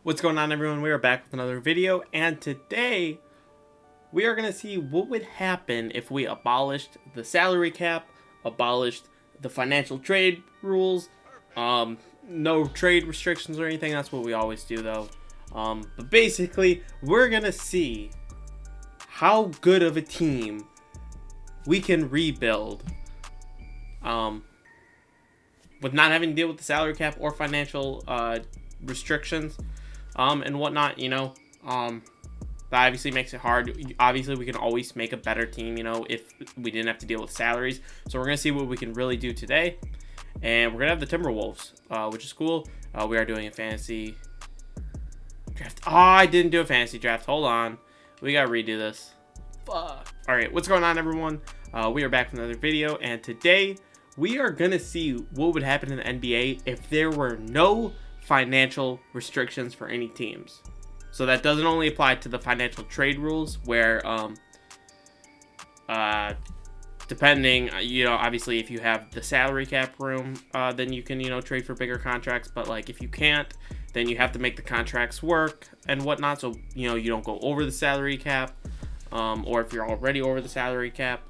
What's going on, everyone? We are back with another video, and today we are going to see what would happen if we abolished the salary cap, abolished the financial trade rules, no trade restrictions or anything. That's what we always do, though. But basically, we're going to see how good of a team we can rebuild with not having to deal with the salary cap or financial restrictions and whatnot, that obviously makes it hard. Obviously, we can always make a better team, if we didn't have to deal with salaries. So we're going to see what we can really do today. And we're going to have the Timberwolves, which is cool. We are doing a fantasy draft. Oh, I didn't do a fantasy draft. Hold on. We got to redo this. Fuck. All right, what's going on, everyone? We are back with another video. And today, we are going to see what would happen in the NBA if there were no financial restrictions for any teams. So that doesn't only apply to the financial trade rules where depending, obviously if you have the salary cap room, then you can, trade for bigger contracts. But like if you can't, then you have to make the contracts work and whatnot. So, you don't go over the salary cap, or if you're already over the salary cap.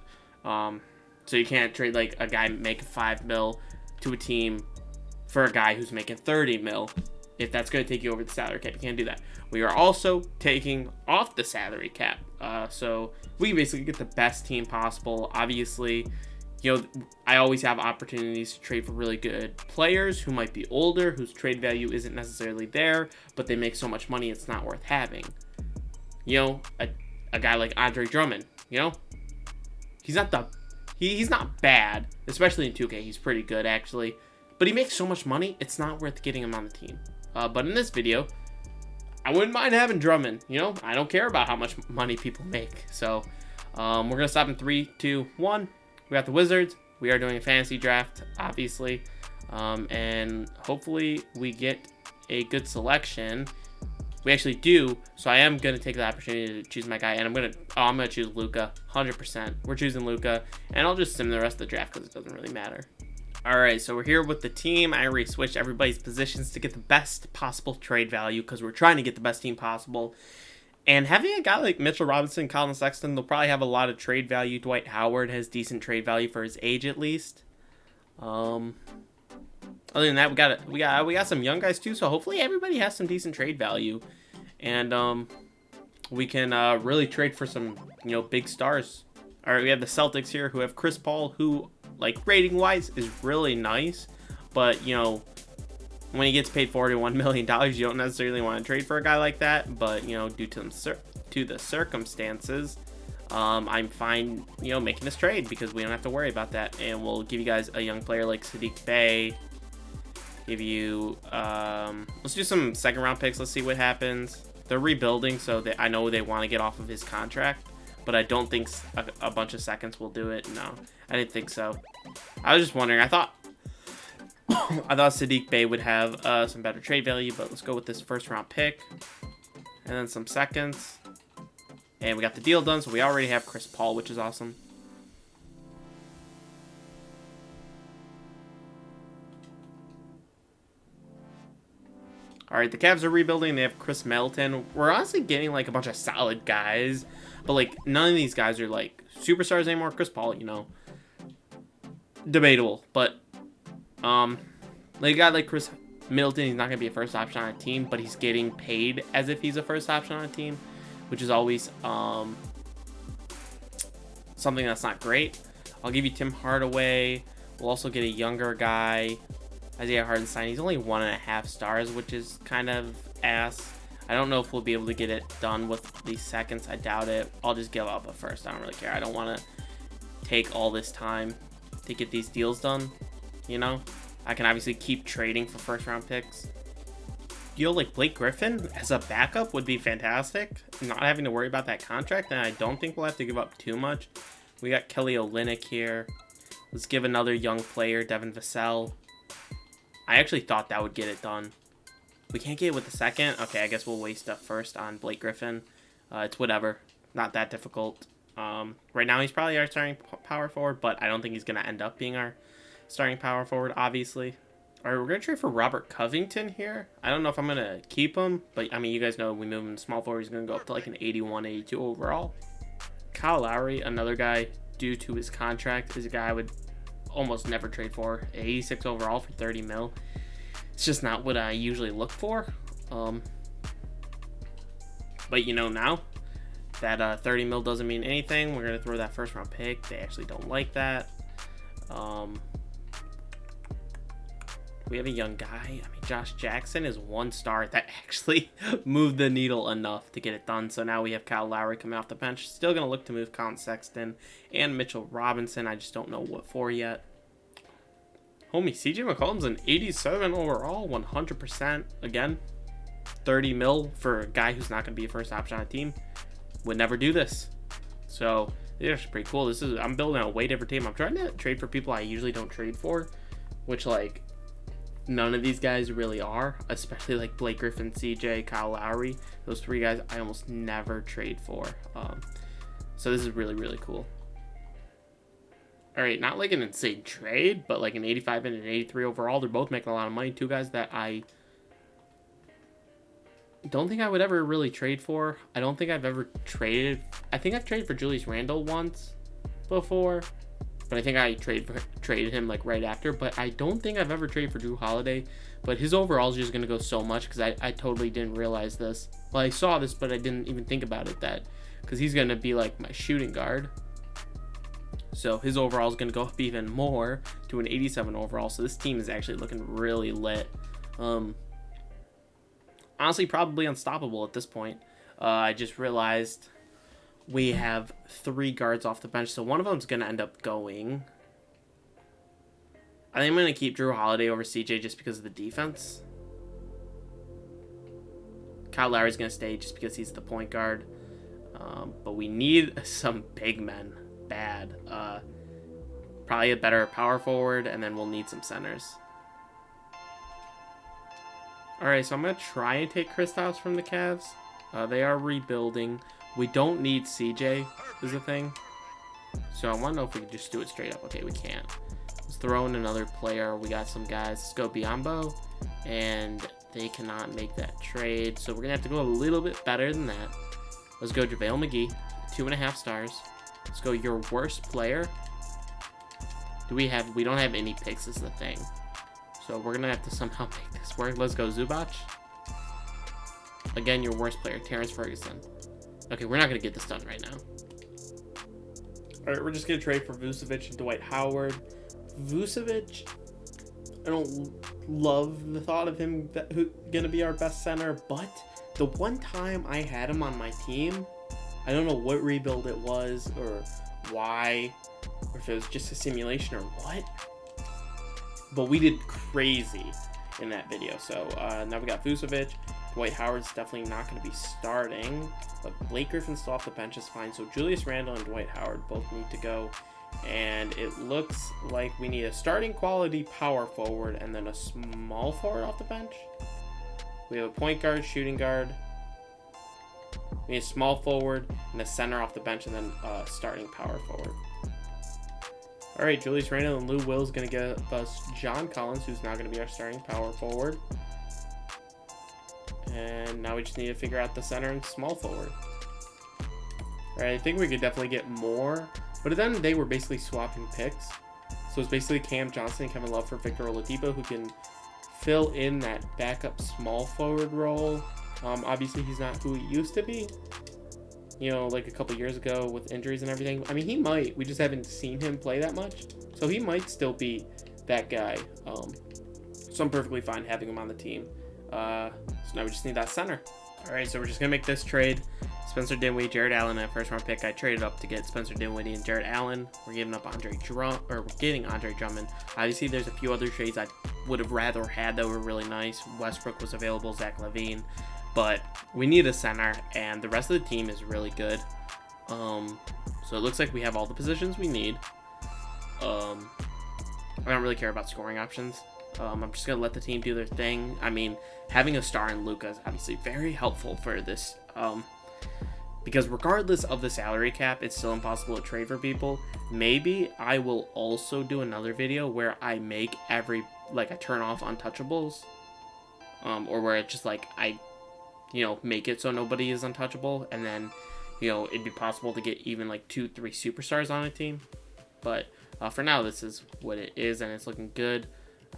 So you can't trade like a guy making $5 million to a team for a guy who's making $30 million. If that's going to take you over the salary cap, you can't do that. We are also taking off the salary cap. So we can basically get the best team possible. Obviously, I always have opportunities to trade for really good players who might be older, whose trade value isn't necessarily there, but they make so much money it's not worth having. A guy like Andre Drummond, he's not bad, especially in 2K. He's pretty good, actually. But he makes so much money, it's not worth getting him on the team. But in this video, I wouldn't mind having Drummond. I don't care about how much money people make. So we're going to stop in 3, 2, 1. We got the Wizards. We are doing a fantasy draft, obviously. And hopefully we get a good selection. We actually do, so I am going to take the opportunity to choose my guy, and I'm going to choose Luka, 100%. We're choosing Luka, and I'll just sim the rest of the draft because it doesn't really matter. All right, so we're here with the team. I already switched everybody's positions to get the best possible trade value because we're trying to get the best team possible. And having a guy like Mitchell Robinson, Colin Sexton, they'll probably have a lot of trade value. Dwight Howard has decent trade value for his age, at least. Other than that, we got some young guys too. So hopefully everybody has some decent trade value, and we can really trade for some big stars. All right, we have the Celtics here who have Chris Paul, who rating wise is really nice, but when he gets paid $41 million, you don't necessarily want to trade for a guy like that. But due to the circumstances, I'm fine making this trade because we don't have to worry about that, and we'll give you guys a young player like Saddiq Bey. Give you let's do some second round picks. Let's see what happens. They're rebuilding, so I know they want to get off of his contract, but I don't think a bunch of seconds will do it. No, I didn't think so. I was just wondering. I thought Saddiq Bey would have some better trade value, but let's go with this first round pick and then some seconds, and we got the deal done. So we already have Chris Paul, which is awesome. All right, the Cavs are rebuilding. They have Chris Middleton. We're honestly getting a bunch of solid guys, but none of these guys are superstars anymore. Chris Paul, debatable, but a guy like Chris Middleton, he's not gonna be a first option on a team, but he's getting paid as if he's a first option on a team, which is always something that's not great. I'll give you Tim Hardaway. We'll also get a younger guy, Isaiah Hartenstein. He's only 1.5 stars, which is kind of ass. I don't know if we'll be able to get it done with these seconds. I doubt it. I'll just give up a first. I don't really care. I don't want to take all this time to get these deals done. I can obviously keep trading for first round picks. Blake Griffin as a backup would be fantastic. Not having to worry about that contract, and I don't think we'll have to give up too much. We got Kelly Olynyk here. Let's give another young player, Devin Vassell. I actually thought that would get it done. We can't get it with the second. Okay, I guess we'll waste a first on Blake Griffin. It's whatever. Not that difficult. Right now, he's probably our starting power forward, but I don't think he's going to end up being our starting power forward, obviously. All right, we're going to trade for Robert Covington here. I don't know if I'm going to keep him, but, I mean, you guys know we move him to small forward. He's going to go up to like an 81, 82 overall. Kyle Lowry, another guy, due to his contract, is a guy I would almost never trade for. 86 overall for 30 mil. It's just not what I usually look for. But, you know, now that 30 mil doesn't mean anything. We're going to throw that first round pick. They actually don't like that. We have a young guy. I mean, Josh Jackson is 1 star that actually moved the needle enough to get it done. So now we have Kyle Lowry coming off the bench. Still going to look to move Colin Sexton and Mitchell Robinson. I just don't know what for yet. Homie, CJ McCollum's an 87 overall, 100%. Again, 30 mil for a guy who's not going to be a first option on a team. Would never do this. So, it's actually pretty cool. I'm building a way different team. I'm trying to trade for people I usually don't trade for, which, like, none of these guys really are, especially like Blake Griffin, CJ, Kyle Lowry. Those 3 guys I almost never trade for. So this is really, really cool. All right, not like an insane trade, but like an 85 and an 83 overall. They're both making a lot of money. 2 guys that I don't think I would ever really trade for. I don't think I've ever traded. I think I've traded for Julius Randle once before. But I think I traded him like right after. But I don't think I've ever traded for Drew Holiday. But his overall is just going to go so much because I totally didn't realize this. Well, I saw this, but I didn't even think about it because he's going to be like my shooting guard. So his overall is going to go up even more to an 87 overall. So this team is actually looking really lit. Honestly, probably unstoppable at this point. I just realized we have 3 guards off the bench, so one of them is going to end up going. I think I'm going to keep Drew Holiday over CJ just because of the defense. Kyle Lowry's going to stay just because he's the point guard. But we need some big men bad. Probably a better power forward, and then we'll need some centers. Alright, so I'm going to try and take Kristaps from the Cavs. They are rebuilding. We don't need CJ, is the thing. So I want to know if we can just do it straight up. Okay, we can't. Let's throw in another player. We got some guys. Let's go Biyombo. And they cannot make that trade. So we're going to have to go a little bit better than that. Let's go JaVale McGee, 2.5 stars. Let's go your worst player. We don't have any picks is the thing. So we're going to have to somehow make this work. Let's go Zubac. Again, your worst player, Terrence Ferguson. Okay, we're not going to get this done right now. All right, we're just going to trade for Vucevic and Dwight Howard. Vucevic, I don't love the thought of him going to be our best center, but the one time I had him on my team, I don't know what rebuild it was or why, or if it was just a simulation or what, but we did crazy in that video. So now we got Vucevic. Dwight Howard's definitely not going to be starting, but Blake Griffin still off the bench is fine. So Julius Randle and Dwight Howard both need to go. And it looks like we need a starting quality power forward and then a small forward off the bench. We have a point guard, shooting guard. We need a small forward and a center off the bench and then a starting power forward. All right, Julius Randle and Lou Will is going to give us John Collins, who's now going to be our starting power forward. And now we just need to figure out the center and small forward. All right, I think we could definitely get more. But then they were basically swapping picks. So it's basically Cam Johnson and Kevin Love for Victor Oladipo, who can fill in that backup small forward role. Obviously, he's not who he used to be. You know, like a couple years ago with injuries and everything. I mean, he might. We just haven't seen him play that much. So he might still be that guy. So I'm perfectly fine having him on the team. So now we just need that center. All right, so we're just going to make this trade. Spencer Dinwiddie, Jared Allen, that first round pick. I traded up to get Spencer Dinwiddie and Jared Allen. We're giving up we're getting Andre Drummond. Obviously, there's a few other trades I would have rather had that were really nice. Westbrook was available, Zach LaVine. But we need a center, and the rest of the team is really good. So it looks like we have all the positions we need. I don't really care about scoring options. I'm just going to let the team do their thing. I mean, having a star in Luka is obviously very helpful for this. Because regardless of the salary cap, it's still impossible to trade for people. Maybe I will also do another video where I make every like I turn off untouchables, or where it's just like I, make it so nobody is untouchable, and then, it'd be possible to get even like 2-3 superstars on a team. But for now, this is what it is, and it's looking good.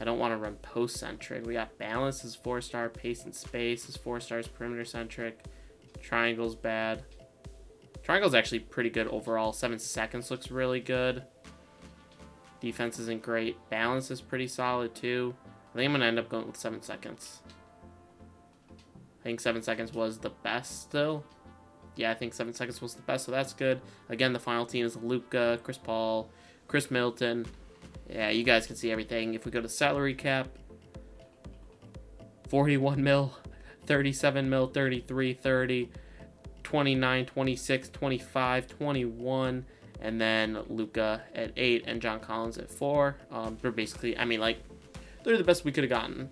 I don't want to run post-centric. We got balance is 4-star, pace and space is 4 stars, perimeter-centric. Triangle's bad. Triangle's actually pretty good overall. 7 seconds looks really good. Defense isn't great. Balance is pretty solid too. I think I'm going to end up going with 7 seconds. I think 7 seconds was the best still. Yeah, I think 7 seconds was the best, so that's good. Again, the final team is Luka, Chris Paul, Chris Middleton. Yeah, you guys can see everything. If we go to salary cap, 41 mil, 37 mil, 33, 30, 29, 26, 25, 21, and then Luka at 8 and John Collins at 4. They're basically, they're the best we could have gotten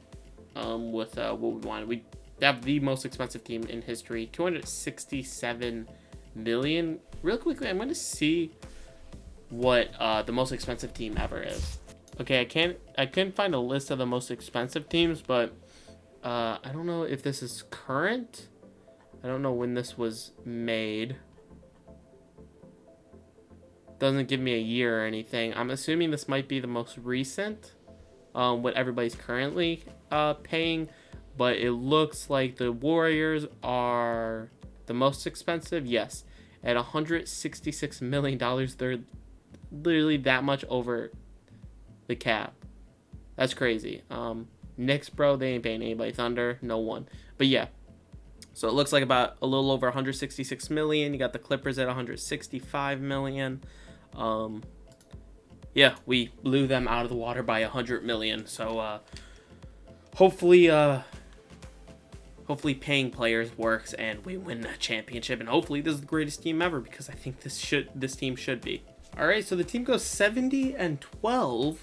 with what we wanted. We have the most expensive team in history, 267 million. Real quickly, I'm going to see what the most expensive team ever is. Okay, I can't find a list of the most expensive teams, but I don't know if this is current. I don't know when this was made. Doesn't give me a year or anything. I'm assuming this might be the most recent, what everybody's currently paying, but it looks like the Warriors are the most expensive. Yes, at $166 million, they're literally that much over the cap. That's crazy. Knicks, bro, they ain't paying anybody. Thunder, no one. But yeah, so it looks like about a little over 166 million. You got the Clippers at 165 million. Yeah, we blew them out of the water by 100 million. So hopefully paying players works and we win that championship, and hopefully this is the greatest team ever, because I think this team should be. All right, so the team goes 70-12.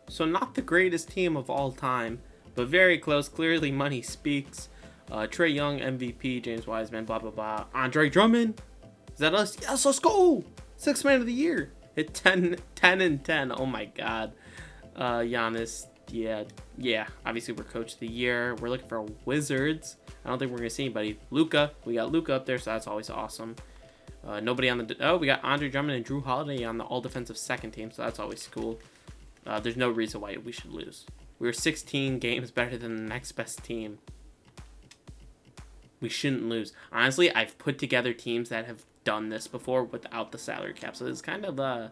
So not the greatest team of all time, but very close. Clearly money speaks. Trae Young, MVP, James Wiseman, blah, blah, blah. Andre Drummond. Is that us? Yes, let's go. 6th man of the year. Hit 10 and 10. Oh my God. Giannis. Yeah. Obviously, we're coach of the year. We're looking for Wizards. I don't think we're going to see anybody. Luka. We got Luka up there, so that's always awesome. Nobody on the... we got Andre Drummond and Drew Holiday on the all-defensive second team, so that's always cool. There's no reason why we should lose. We were 16 games better than the next best team. We shouldn't lose. Honestly, I've put together teams that have done this before without the salary cap, so it's kind of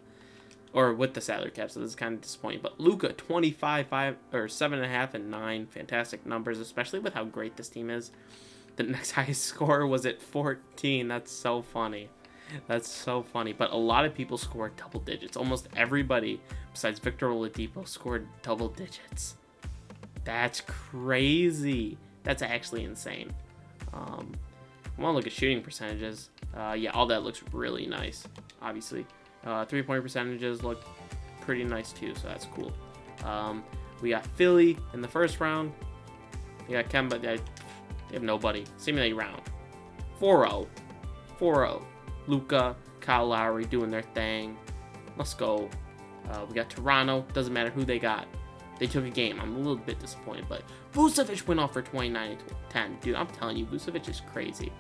or with the salary cap, so this is kind of disappointing. But Luka, 25, 5 or 7.5 and 9, fantastic numbers, especially with how great this team is. The next highest score was at 14. That's so funny. That's so funny. But a lot of people scored double digits. Almost everybody besides Victor Oladipo scored double digits. That's crazy. That's actually insane. I want to look at shooting percentages. Yeah, all that looks really nice, obviously. 3-point percentages look pretty nice too, so that's cool. We got Philly in the first round. We got Kemba. They have nobody. Simulate round. 4-0. 4-0. Luka, Kyle Lowry doing their thing. Let's go. We got Toronto. Doesn't matter who they got. They took a game. I'm a little bit disappointed, but Vucevic went off for 29 and 10. Dude, I'm telling you, Vucevic is crazy.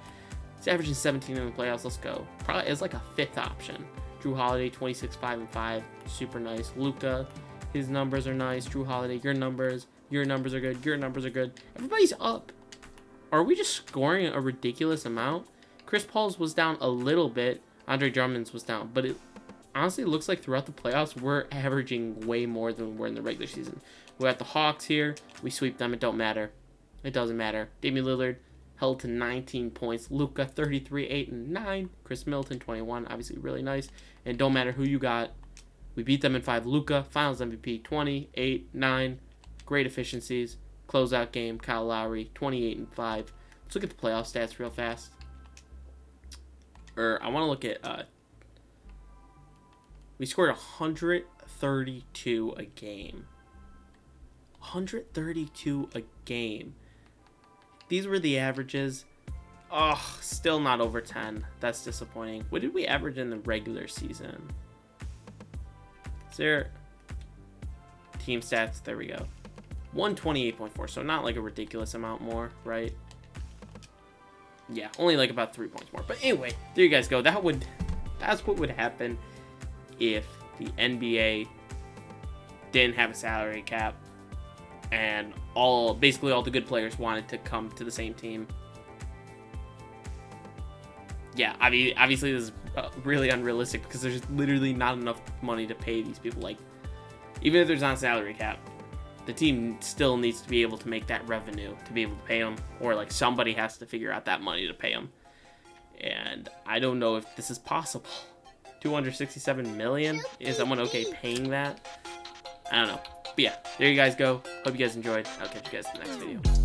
He's averaging 17 in the playoffs. Let's go. Probably is like a 5th option. Drew Holiday, 26, 5 and 5. Super nice. Luka, his numbers are nice. Drew Holiday, your numbers are good. Your numbers are good. Everybody's up. Are we just scoring a ridiculous amount? Chris Paul's was down a little bit. Andre Drummond's was down, but it honestly looks like throughout the playoffs we're averaging way more than we were in the regular season. We got the Hawks here. We sweep them. It don't matter. It doesn't matter. Damian Lillard held to 19 points. Luka 33, 8 and 9. Chris Middleton 21. Obviously really nice. And don't matter who you got. We beat them in 5. Luka, Finals MVP 20, 8, 9. Great efficiencies. Closeout game. Kyle Lowry 28 and 5. Let's look at the playoff stats real fast. I want to look at, we scored 132 a game. 132 a game. These were the averages. Oh, still not over 10. That's disappointing. What did we average in the regular season? Is there team stats. There we go. 128.4. So not like a ridiculous amount more, right? Yeah, only like about 3 points more. But anyway, there you guys go. That's what would happen if the NBA didn't have a salary cap and basically all the good players wanted to come to the same team. Yeah, I mean, obviously this is really unrealistic because there's literally not enough money to pay these people. Like, even if there's not a salary cap, the team still needs to be able to make that revenue to be able to pay them, or like somebody has to figure out that money to pay them. And I don't know if this is possible. 267 million? Is someone okay paying that? I don't know. But yeah, there you guys go. Hope you guys enjoyed. I'll catch you guys in the next video.